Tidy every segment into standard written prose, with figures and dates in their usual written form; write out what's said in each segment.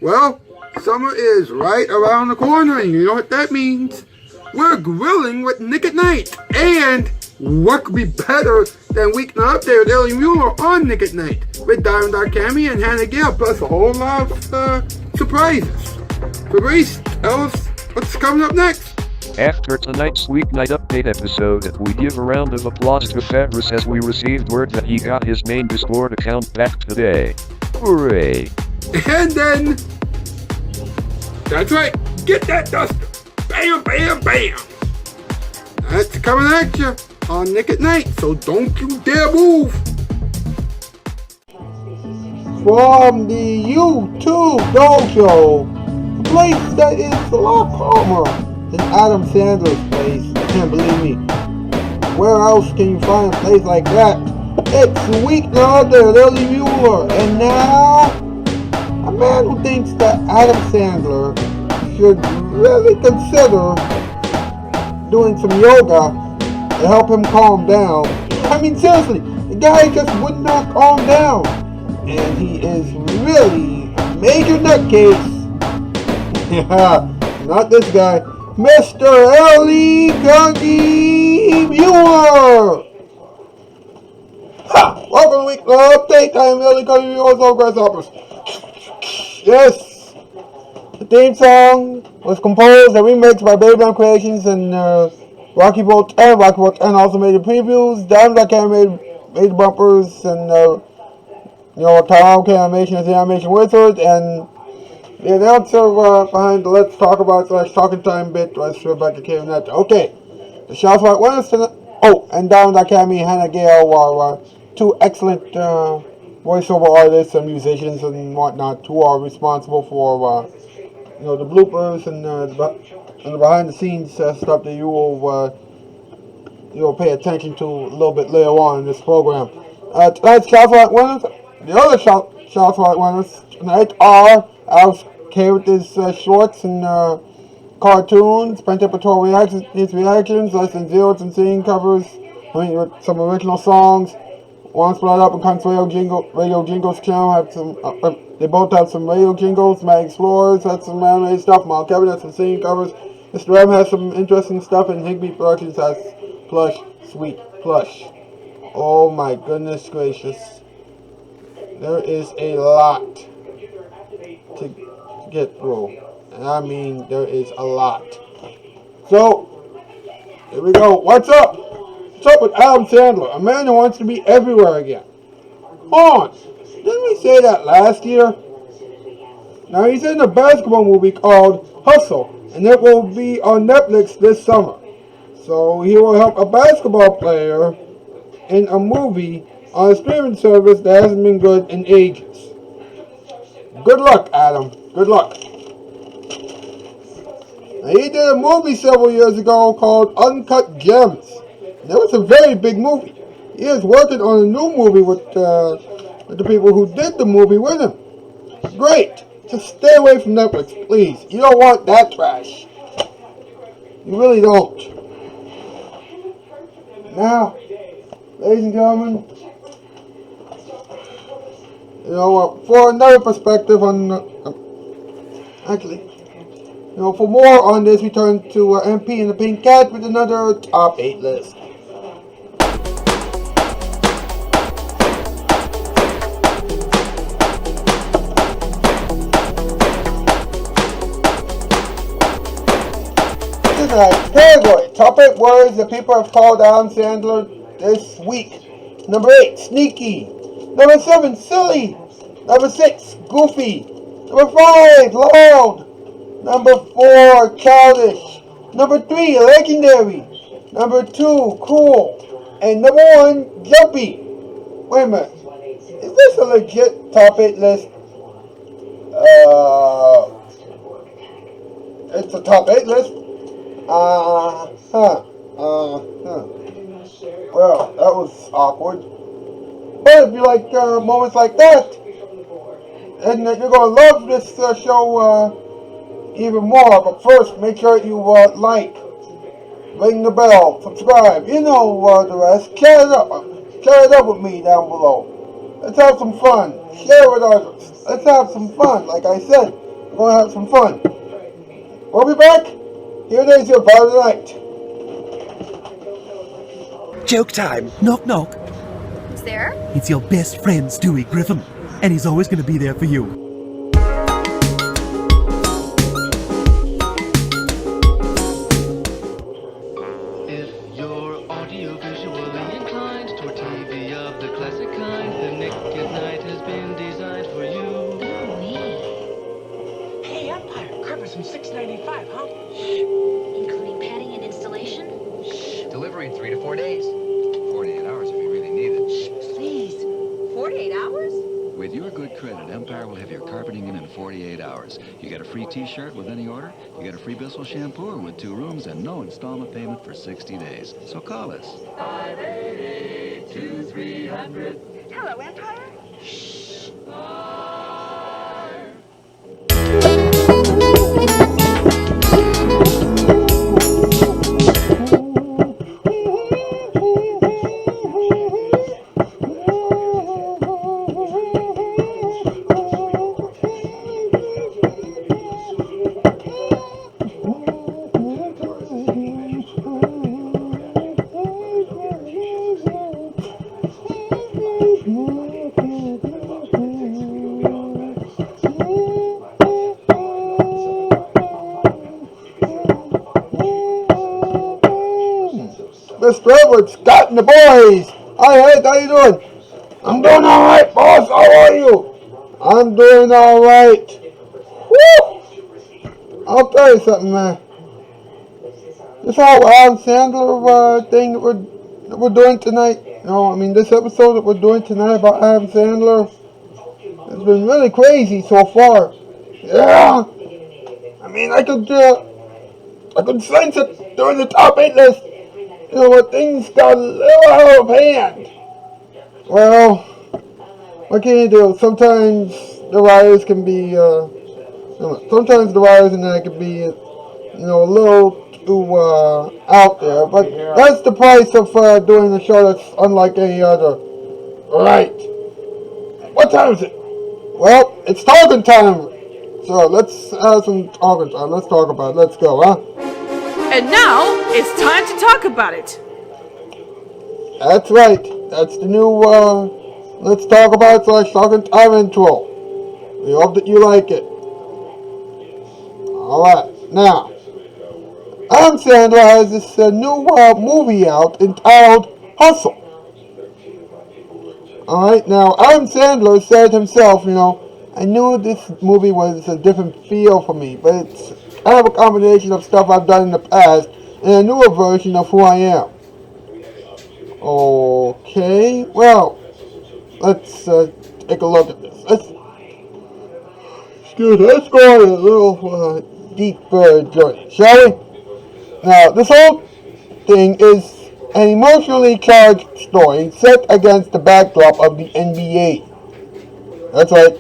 Well, summer is right around the corner, and you know what that means. We're grilling with Nick at Night. And what could be better than Weeknight Update with Ellie Muller on Nick at Night with Diamond Cami and Hannah Gale, plus a whole lot of surprises. Fabrice, tell us what's coming up next. After tonight's Weeknight Update episode, we give a round of applause to Fabrice as we received word that he got his main Discord account back today. Hooray! And then, that's right, get that duster. Bam, bam, bam. That's coming at you on Nick at Night, so don't you dare move. From the YouTube Dojo, a place that is a lot calmer than Adam Sandler's place. You can't believe me. Where else can you find a place like that? It's Weeknight there, Ellie Muller, and now a man who thinks that Adam Sandler should really consider doing some yoga to help him calm down. I mean, seriously, the guy just would not calm down, and he is really a major nutcase. Yeah, not this guy, Mr. Ellie Gungy Muller. Ha! Welcome to Weeknight Update. I am Ellie Gungy Muller of Grasshoppers. Yes, the theme song was composed and remixed by Baby Bam Creations and Rocky Boat and also made the previews. Diamond.com made the bumpers and Tom Animation is the animation wizard, and the announcer behind the Let's Talk About / Talking Time bit was Rebecca K. Lunetta. Okay, the Shoutout Spotlight winners tonight. Oh, and Diamond.com and Hannah Gale are two excellent voiceover artists and musicians and whatnot who are responsible for the bloopers and the behind the scenes stuff that you will pay attention to a little bit later on in this program. Tonight's Shoutout winners, the other Shoutout winners tonight are Alex K with his shorts and cartoons, Pentapatory reactions, Less Than Zeros and singing covers, with some original songs. One Split Up and Country Radio Jingles channel have some. They both have some radio jingles. Mag Explorers has some anime stuff. Mark Kevin has some singing covers. Mr. M has some interesting stuff, and Higby Productions has Plush, Sweet Plush. Oh my goodness gracious! There is a lot to get through, and I mean there is a lot. So here we go. What's up? What's up with Adam Sandler, a man who wants to be everywhere again? On! Didn't we say that last year? Now he's in a basketball movie called Hustle, and it will be on Netflix this summer. So he will help a basketball player in a movie on a streaming service that hasn't been good in ages. Good luck, Adam. Good luck. Now, he did a movie several years ago called Uncut Gems. That was a very big movie. He is working on a new movie with the people who did the movie with him. Great. Just stay away from Netflix, please. You don't want that trash. You really don't. Now, ladies and gentlemen, for another perspective on, for more on this, we turn to MP and the Pink Cat with another top 8 list. Category, top 8 words that people have called Adam Sandler this week. Number 8, sneaky. Number 7, silly. Number 6, goofy. Number 5, loud. Number 4, childish. Number 3, legendary. Number 2, cool. And number 1, jumpy. Wait a minute. Is this a legit top 8 list? It's a top 8 list? Well, that was awkward. But if you like moments like that, and you're going to love this show even more. But first, make sure you like, ring the bell, subscribe. You know the rest. Share it up. Share it up with me down below. Let's have some fun. Share with others. Let's have some fun. Like I said, We're going to have some fun. We'll be back. Here it is, your part of the night. Joke time. Knock, knock. Who's there? It's your best friend, Stewie Griffin. And he's always going to be there for you. If you're audiovisually inclined toward TV of the classic kind, then Nick at Night has been designed for you. Hey, Empire, Cribbers from $6.95, huh? Including padding and installation? Delivery in 3 to 4 days. 48 hours if you really need it. Please. 48 hours? With your good credit, Empire will have your carpeting in 48 hours. You get a free t-shirt with any order, you get a free Bissell shampoo with 2 rooms, and no installment payment for 60 days. So call us. 588-2300. Hello, Empire. Mr. Edwards, Scott, and the boys. Hi, Ed, how you doing? I'm doing all right, boss. How are you? I'm doing all right. Woo! I'll tell you something, man. This whole Adam Sandler thing that we're doing tonight. This episode that we're doing tonight about Adam Sandler has been really crazy so far. Yeah. I could sense it during the top 8 list. When things got a little out of hand. Well, what can you do? Sometimes the writers can be, sometimes the writers and that can be, a little too out there. But that's the price of doing a show that's unlike any other. Right. What time is it? Well, it's talking time. So let's have some talking time. Let's talk about it. Let's go, huh? And now, it's time to talk about it. That's right. That's the new, let's talk about it / talking time intro. We hope that you like it. Alright, now, Adam Sandler has this new movie out entitled Hustle. Alright, now, Adam Sandler said himself, I knew this movie was a different feel for me, but it's kind of a combination of stuff I've done in the past and a newer version of who I am. Okay, well, let's take a look at this. Let's go on a little deep journey, shall we? Now, this whole thing is an emotionally charged story set against the backdrop of the NBA. That's right.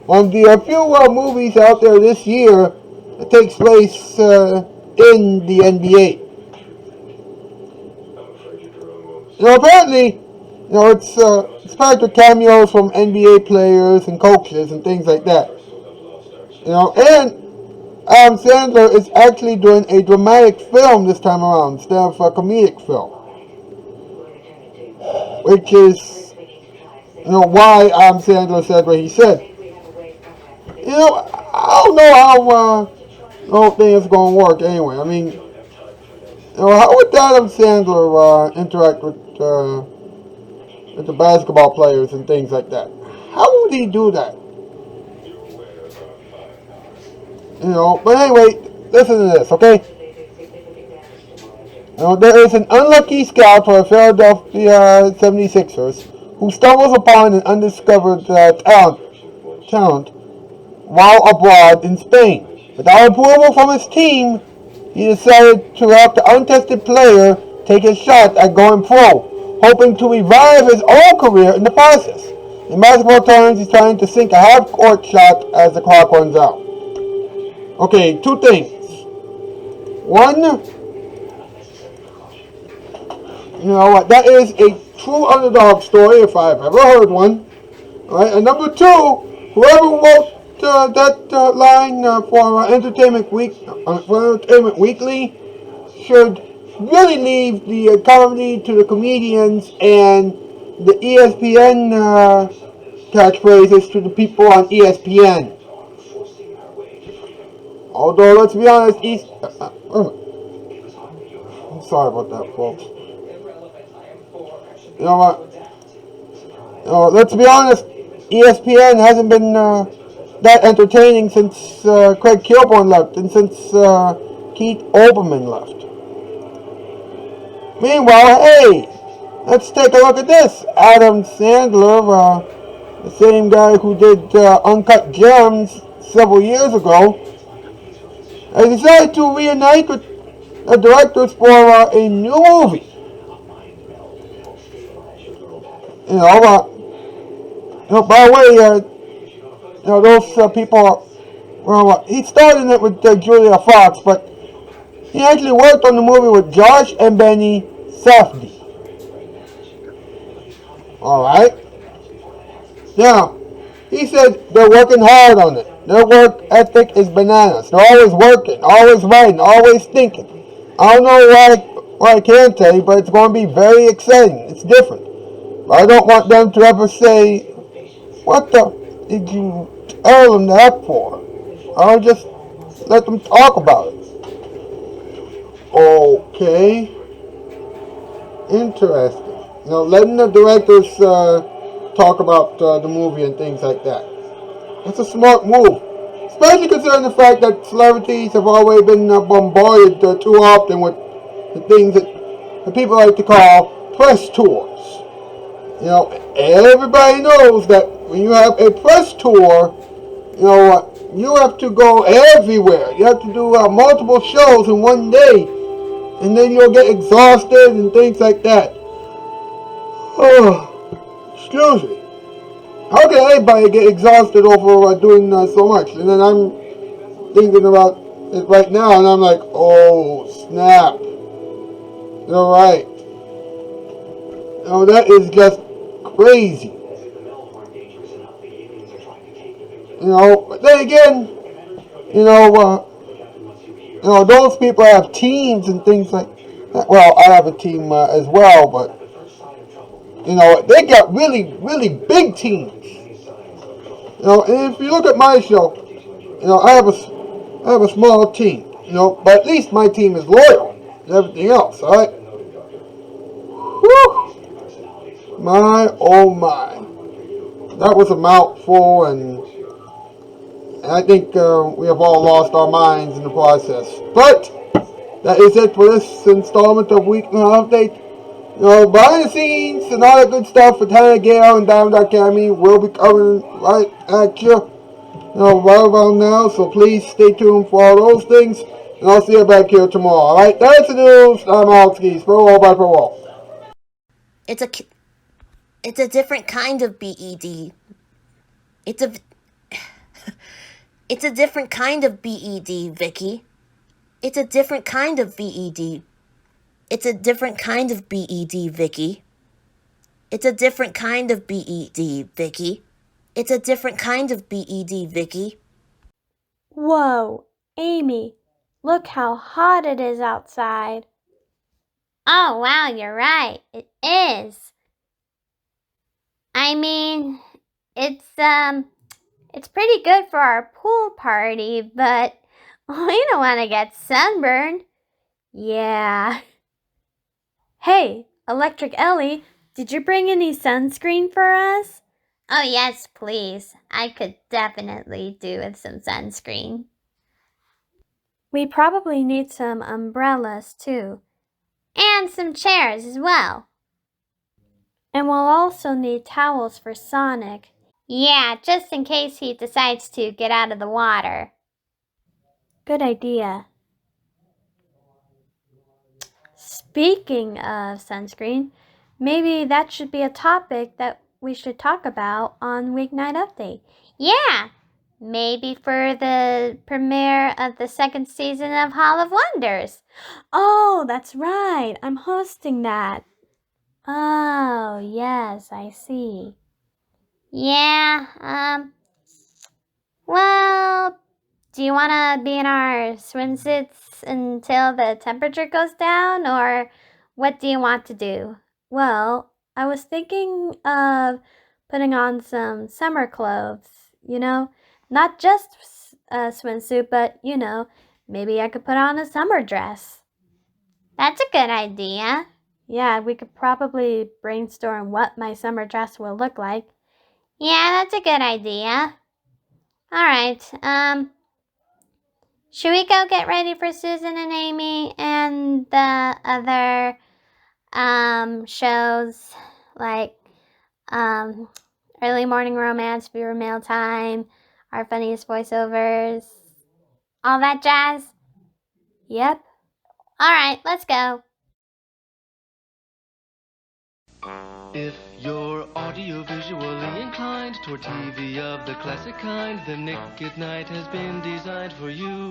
One of the few movies out there this year that takes place in the NBA. Apparently, it's packed with cameos from NBA players and coaches and things like that. And Adam Sandler is actually doing a dramatic film this time around instead of a comedic film. Which is, why Adam Sandler said what he said. I don't know how the whole thing is going to work anyway. How would Adam Sandler interact with the basketball players and things like that? How would he do that? But anyway, listen to this, okay? There is an unlucky scout for the Philadelphia 76ers who stumbles upon an undiscovered talent while abroad in Spain. Without approval from his team, he decided to help the untested player take a shot at going pro, hoping to revive his own career in the process. In basketball terms, he's trying to sink a half-court shot as the clock runs out. Okay, 2 things. One, that is a true underdog story if I've ever heard one. Alright, and number 2, whoever wrote line for Entertainment Weekly should really leave the comedy to the comedians and the ESPN catchphrases to the people on ESPN. Although, let's be honest, I'm sorry about that, folks. You know what? Let's be honest, ESPN hasn't been that entertaining since Craig Kilborn left and since Keith Olbermann left. Meanwhile, hey, let's take a look at this. Adam Sandler, the same guy who did Uncut Gems several years ago, has decided to reunite with the directors for a new movie. By the way, those people, he started it with Julia Fox, but he actually worked on the movie with Josh and Benny Safdie. Alright? Now, he said they're working hard on it. Their work ethic is bananas. They're always working, always writing, always thinking. I don't know what I can tell you, but it's going to be very exciting. It's different. But I don't want them to ever say, what the did you tell them that for? I'll just let them talk about it. Okay. Interesting. Letting the directors talk about the movie and things like that. It's a smart move. Especially considering the fact that celebrities have always been bombarded too often with the things that people like to call press tours. Everybody knows that when you have a press tour, you have to go everywhere. You have to do multiple shows in one day. And then you'll get exhausted and things like that. Oh, excuse me. How can anybody get exhausted over doing so much? And then I'm thinking about it right now, and I'm like, oh, snap. You're right. That is just crazy. But then again, those people have teams and things like that. Well, I have a team as well, but they got really, really big teams. And if you look at my show, I have a small team. But at least my team is loyal and everything else. All right. Whew. My oh my, that was a mouthful, and I think we have all lost our minds in the process. But that is it for this installment of Weeknight Update. Behind the scenes and all that good stuff with Hannah Gale and Diamond Academy will be coming right at you, right about now. So please stay tuned for all those things, and I'll see you back here tomorrow. All right, that's the news. I'm Alex Geese. For all by for all. It's a different kind of BED. It's a different kind of BED, Vicky. It's a different kind of BED. It's a different kind of BED, Vicky. It's a different kind of BED, Vicky. It's a different kind of BED, Vicky. Whoa, Amy, look how hot it is outside. Oh, wow, you're right. It is. I mean, it's pretty good for our pool party, but we don't want to get sunburned. Yeah. Hey, Electric Ellie, did you bring any sunscreen for us? Oh, yes, please. I could definitely do with some sunscreen. We probably need some umbrellas, too. And some chairs as well. And we'll also need towels for Sonic. Yeah, just in case he decides to get out of the water. Good idea. Speaking of sunscreen, maybe that should be a topic that we should talk about on Weeknight Update. Yeah, maybe for the premiere of the second season of Hall of Wonders. Oh, that's right. I'm hosting that. Oh, yes, I see. Yeah, Well, do you want to be in our swimsuits until the temperature goes down, or what do you want to do? Well, I was thinking of putting on some summer clothes, not just a swimsuit, but, maybe I could put on a summer dress. That's a good idea. Yeah, we could probably brainstorm what my summer dress will look like. Yeah, that's a good idea. Alright, should we go get ready for Susan and Amy and the other, shows, like, Early Morning Romance, Viewer Mail Time, Our Funniest Voiceovers, all that jazz? Yep. Alright, let's go. If you're audiovisually inclined toward TV of the classic kind, then Nick at Night has been designed for you.